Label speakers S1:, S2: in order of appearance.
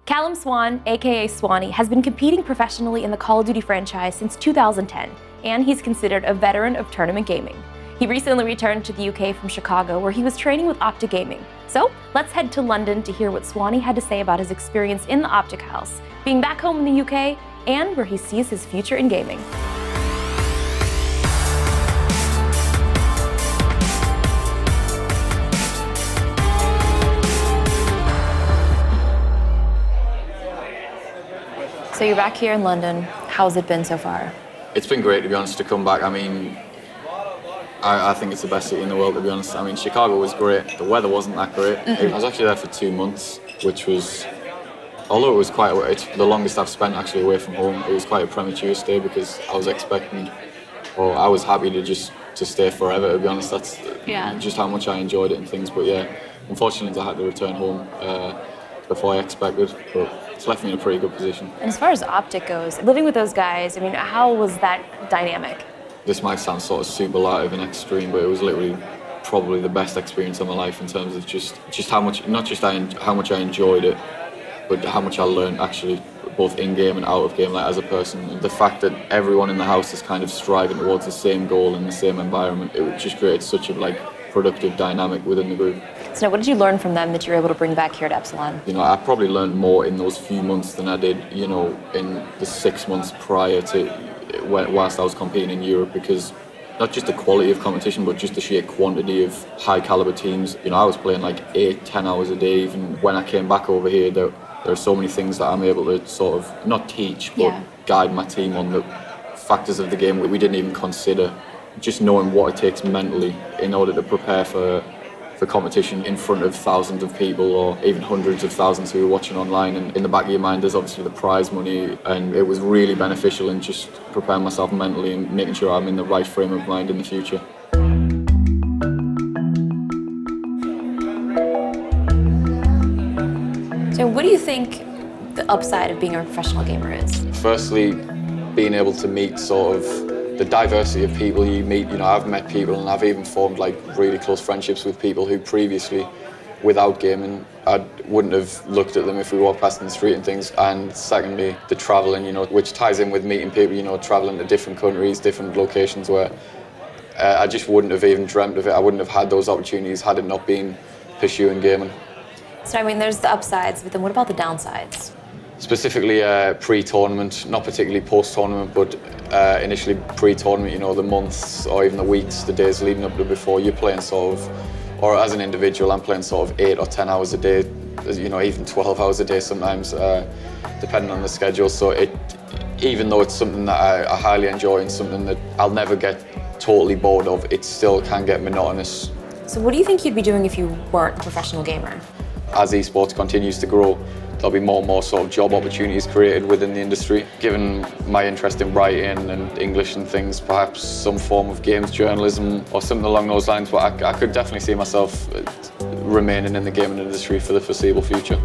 S1: Callum Swan, aka Swanny, has been competing professionally in the Call of Duty franchise since 2010, and he's considered a veteran of tournament gaming. He recently returned to the UK from Chicago, where he was training with OpTic Gaming. So let's head to London to hear what Swanny had to say about his experience in the OpTic house, being back home in the UK, and where he sees his future in gaming. So you're back here in London. How's it been so far?
S2: It's been great, to be honest, to come back. I mean, I think it's the best city in the world, to be honest. I mean, Chicago was great. The weather wasn't that great. I was actually there for 2 months, which was, although it was it's the longest I've spent actually away from home. It was quite a premature stay because I was expecting, or I was happy to stay forever, to be honest. That's just how much I enjoyed it and things. But yeah, unfortunately I had to return home before I expected. But it's left me in a pretty good position.
S1: And as far as OpTic goes, living with those guys, I mean, how was that dynamic?
S2: This might sound sort of superlative and extreme, but it was literally probably the best experience of my life in terms of just how much, not just how much I enjoyed it, but how much I learned actually, both in-game and out of game, like as a person. And the fact that everyone in the house is kind of striving towards the same goal in the same environment, it just created such a productive dynamic within the group.
S1: So now, what did you learn from them that you were able to bring back here at Epsilon?
S2: You know, I probably learned more in those few months than I did, you know, in the 6 months prior to whilst I was competing in Europe, because not just the quality of competition, but just the sheer quantity of high caliber teams. You know, I was playing like 8-10 hours a day. Even when I came back over here, there are so many things that I'm able to sort of not teach, but guide my team on, the factors of the game we didn't even consider. Just knowing what it takes mentally in order to prepare for competition in front of thousands of people, or even hundreds of thousands who are watching online. And in the back of your mind, there's obviously the prize money, and it was really beneficial in just preparing myself mentally and making sure I'm in the right frame of mind in the future.
S1: So what do you think the upside of being a professional gamer is?
S2: Firstly, being able to meet sort of the diversity of people you meet. You know, I've met people and I've even formed like really close friendships with people who previously, without gaming, I wouldn't have looked at them if we walked past in the street and things. And secondly, the traveling, you know, which ties in with meeting people, you know, traveling to different countries, different locations where I just wouldn't have even dreamt of it. I wouldn't have had those opportunities had it not been pursuing gaming.
S1: So I mean, there's the upsides, but then what about the downsides?
S2: Specifically pre-tournament, not particularly post-tournament, but initially pre-tournament, you know, the months or even the weeks, the days leading up to before, you're playing sort of, or as an individual, I'm playing sort of 8 or 10 hours a day, you know, even 12 hours a day sometimes, depending on the schedule. So even though it's something that I highly enjoy and something that I'll never get totally bored of, it still can get monotonous.
S1: So what do you think you'd be doing if you weren't a professional gamer?
S2: As eSports continues to grow, there'll be more and more sort of job opportunities created within the industry. Given my interest in writing and English and things, perhaps some form of games journalism or something along those lines, but I could definitely see myself remaining in the gaming industry for the foreseeable future.